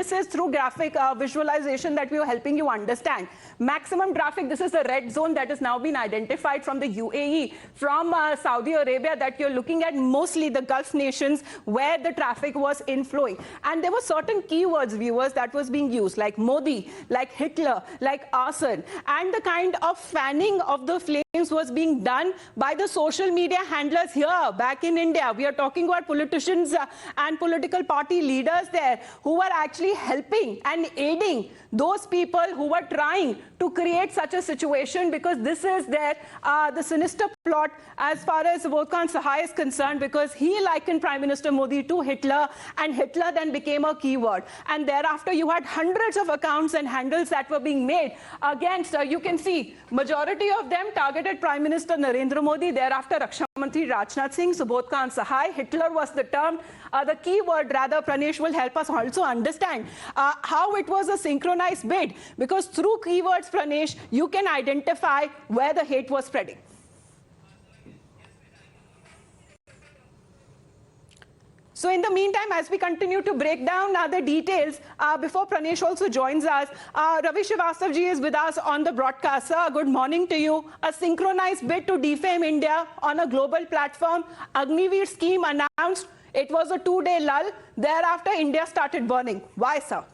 this is through graphic visualization that we are helping you understand. Maximum traffic, this is the red zone that has now been identified from the UAE, from Saudi Arabia, that you're looking at, mostly the Gulf nations where the traffic was inflowing. And there were certain keywords, viewers, that was being used, like Modi, like Hitler, like arson, and the kind of fanning of the flames was being done by the social media handlers here back in India. We are talking about politicians and political party leaders there who were actually helping and aiding those people who were trying to create such a situation, because this is their the sinister plot as far as Volkan Sahai is concerned, because he likened Prime Minister Modi to Hitler, and Hitler then became a keyword. And thereafter you had hundreds of accounts and handles that were being made against, you can see, majority of them targeted Prime Minister Narendra Modi, thereafter Raksha Mantri Rajnath Singh, Subodh Sahai. Hitler was the term, the keyword rather. Pranesh will help us also understand how it was a synchronized bid, because through keywords, Pranesh, you can identify where the hate was spreading. So in the meantime, as we continue to break down the details, before Pranesh also joins us, Ravi Srivastav ji is with us on the broadcast. Sir, good morning to you. A synchronized bid to defame India on a global platform. Agniveer scheme announced. It was a 2-day lull. Thereafter, India started burning. Why, sir?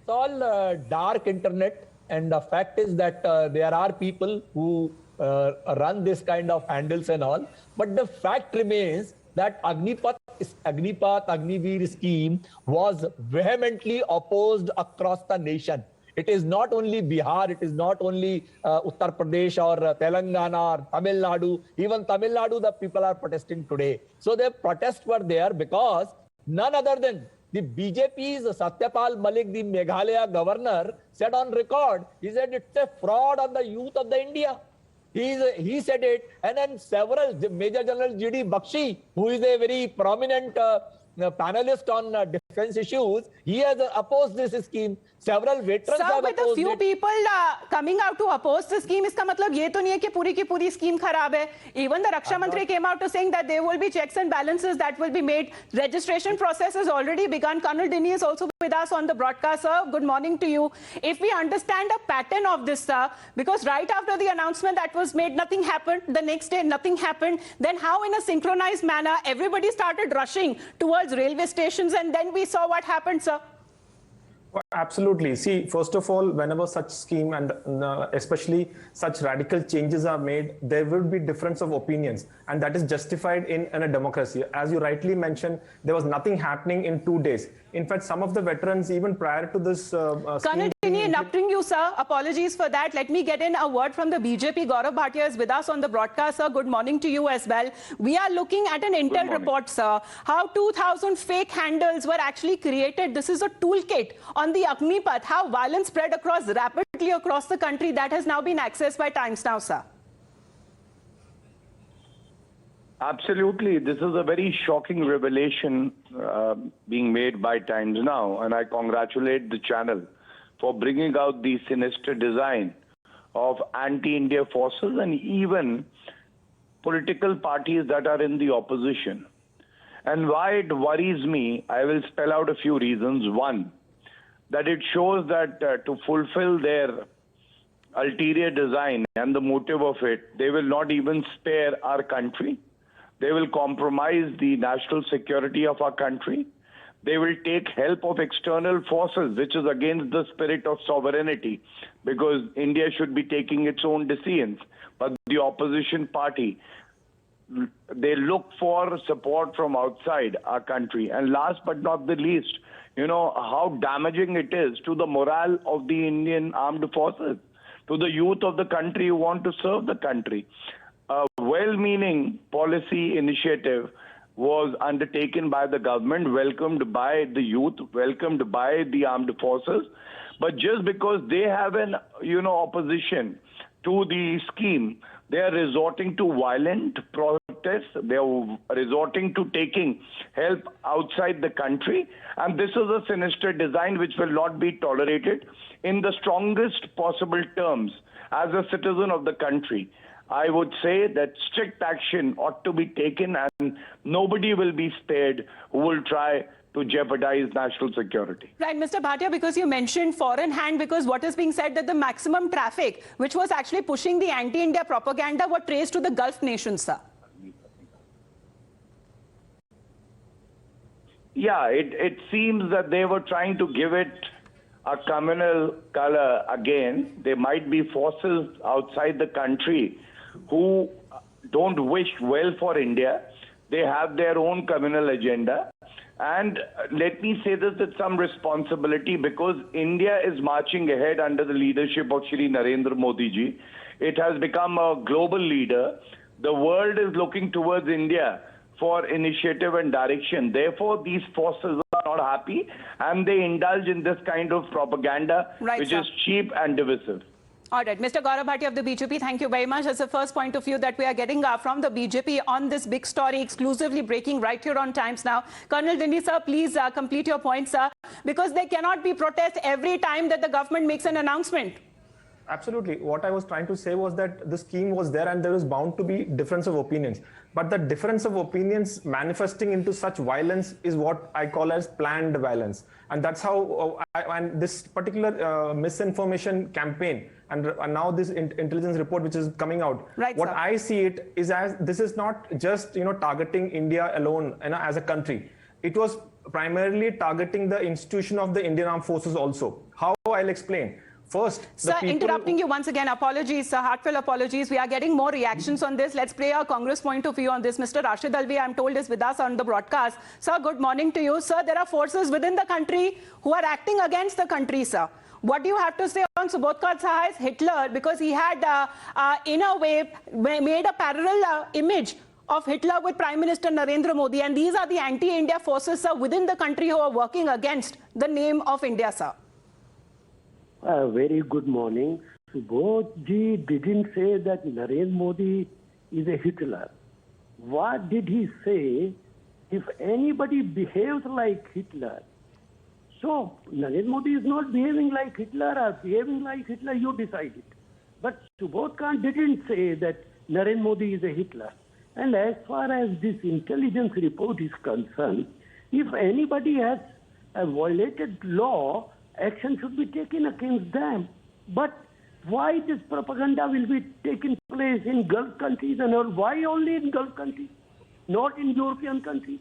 It's all dark internet, and the fact is that there are people who run this kind of handles and all. But the fact remains that Agnipath Agniveer scheme was vehemently opposed across the nation. It is not only Bihar, it is not only Uttar Pradesh or Telangana or Tamil Nadu. Even Tamil Nadu, the people are protesting today. So the protests were there because none other than the BJP's Satyapal Malik, the Meghalaya governor, said on record, he said it's a fraud on the youth of the India. He said it, and then several, Major General G.D. Bakshi, who is a very prominent panelist on defense issues, he has opposed this scheme. Several veterans have opposed it. With a few people coming out to oppose the scheme, iska matlab ye to nahi hai ki puri ki puri scheme kharab hai. Even the Raksha Mantri came out to saying that there will be checks and balances that will be made. Registration process has already begun. Colonel Dinny is also with us on the broadcast, sir. Good morning to you. If we understand a pattern of this, sir, because right after the announcement that was made, nothing happened. The next day, nothing happened. Then how in a synchronized manner, everybody started rushing towards railway stations, and then we saw what happened, sir? Well, absolutely. See, first of all, whenever such scheme and especially such radical changes are made, there will be difference of opinions, and that is justified in a democracy. As you rightly mentioned, there was nothing happening in 2 days. In fact, some of the veterans, even prior to this Colonel Dinny, interrupting you, sir. Apologies for that. Let me get in a word from the BJP. Gaurav Bhatia is with us on the broadcast, sir. Good morning to you as well. We are looking at an intel report, sir. How 2,000 fake handles were actually created. This is a toolkit on the Agnipath. How violence spread rapidly across the country. That has now been accessed by Times Now, sir. Absolutely. This is a very shocking revelation being made by Times Now, and I congratulate the channel for bringing out the sinister design of anti-India forces and even political parties that are in the opposition. And why it worries me, I will spell out a few reasons. One, that it shows that to fulfill their ulterior design and the motive of it, they will not even spare our country. They will compromise the national security of our country. They will take help of external forces, which is against the spirit of sovereignty, because India should be taking its own decisions. But the opposition party, they look for support from outside our country. And last but not the least, you know how damaging it is to the morale of the Indian armed forces, to the youth of the country who want to serve the country. A well-meaning policy initiative was undertaken by the government, welcomed by the youth, welcomed by the armed forces. But just because they have an, opposition to the scheme, they are resorting to violent protests. They are resorting to taking help outside the country. And this is a sinister design which will not be tolerated. In the strongest possible terms, as a citizen of the country, I would say that strict action ought to be taken, and nobody will be spared who will try to jeopardize national security. Right, Mr. Bhatia, because you mentioned foreign hand, because what is being said that the maximum traffic, which was actually pushing the anti-India propaganda, were traced to the Gulf nations, sir. Yeah, it seems that they were trying to give it a communal color again. There might be forces outside the country who don't wish well for India. They have their own communal agenda. And let me say this with some responsibility, because India is marching ahead under the leadership of Shri Narendra Modi ji. It has become a global leader. The world is looking towards India for initiative and direction. Therefore, these forces are not happy and they indulge in this kind of propaganda, which is cheap and divisive. All right, Mr. Gaurav Bhatia of the BJP, thank you very much. That's the first point of view that we are getting from the BJP on this big story, exclusively breaking right here on Times Now. Colonel Dindi, sir, please complete your point, sir, because there cannot be protest every time that the government makes an announcement. Absolutely. What I was trying to say was that the scheme was there and there was bound to be difference of opinions. But the difference of opinions manifesting into such violence is what I call as planned violence. And that's how and this particular misinformation campaign and now this intelligence report which is coming out, right, what sir. I see it is as this is not just targeting India alone as a country. It was primarily targeting the institution of the Indian Armed Forces also. How I'll explain. First, sir, interrupting you once again, apologies, sir, heartfelt apologies. We are getting more reactions on this. Let's play our Congress point of view on this. Mr. Rashid Alvi, I'm told, is with us on the broadcast. Sir, good morning to you. Sir, there are forces within the country who are acting against the country, sir. What do you have to say on Subodhkar Sahai's Hitler? Because he had, in a way, made a parallel image of Hitler with Prime Minister Narendra Modi. And these are the anti-India forces, sir, within the country who are working against the name of India, sir. Very good morning. Subodhji didn't say that Narendra Modi is a Hitler. What did he say? If anybody behaves like Hitler, so Narendra Modi is not behaving like Hitler or behaving like Hitler, you decide it. But Subodhkar didn't say that Narendra Modi is a Hitler. And as far as this intelligence report is concerned, if anybody has violated law, action should be taken against them. But why this propaganda will be taking place in Gulf countries and all? Why only in Gulf countries, not in European countries?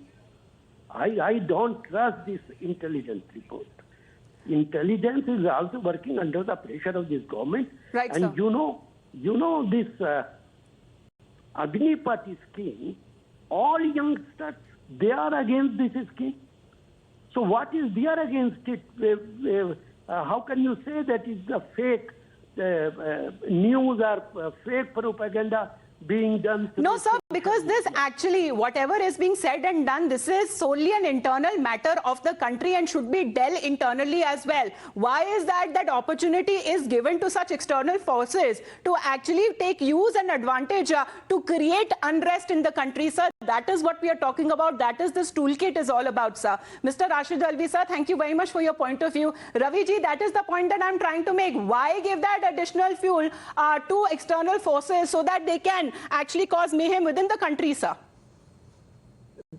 I don't trust this intelligence report. Intelligence is also working under the pressure of this government. Right, and sir. you know this Agnipath scheme, all youngsters, they are against this scheme. So what is they are against it? How can you say that it's a fake news or fake propaganda being done? No, sir, because this actually, whatever is being said and done, this is solely an internal matter of the country and should be dealt internally as well. Why is that opportunity is given to such external forces to actually take use and advantage to create unrest in the country, sir? That is what we are talking about. That is this toolkit is all about, sir. Mr. Rashid Alvi, sir, thank you very much for your point of view. Ravi ji, that is the point that I'm trying to make. Why give that additional fuel to external forces so that they can actually cause mayhem within the country, sir?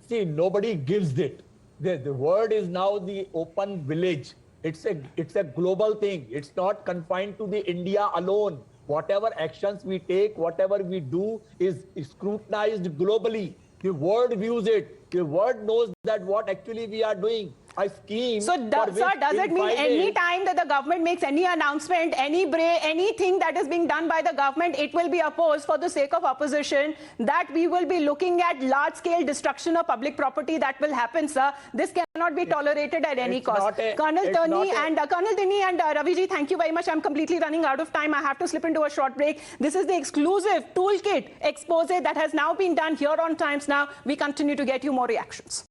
See, nobody gives it. The word is now the open village. It's a global thing. It's not confined to the India alone. Whatever actions we take, whatever we do is scrutinized globally. The world views it. The world knows that what actually we are doing. A scheme. So, sir, does it mean any time that the government makes any announcement, anything that is being done by the government, it will be opposed for the sake of opposition, that we will be looking at large-scale destruction of public property that will happen, sir? This cannot be tolerated at any cost. Colonel Dindi and Ravi ji, thank you very much. I'm completely running out of time. I have to slip into a short break. This is the exclusive toolkit expose that has now been done here on Times Now. We continue to get you more reactions.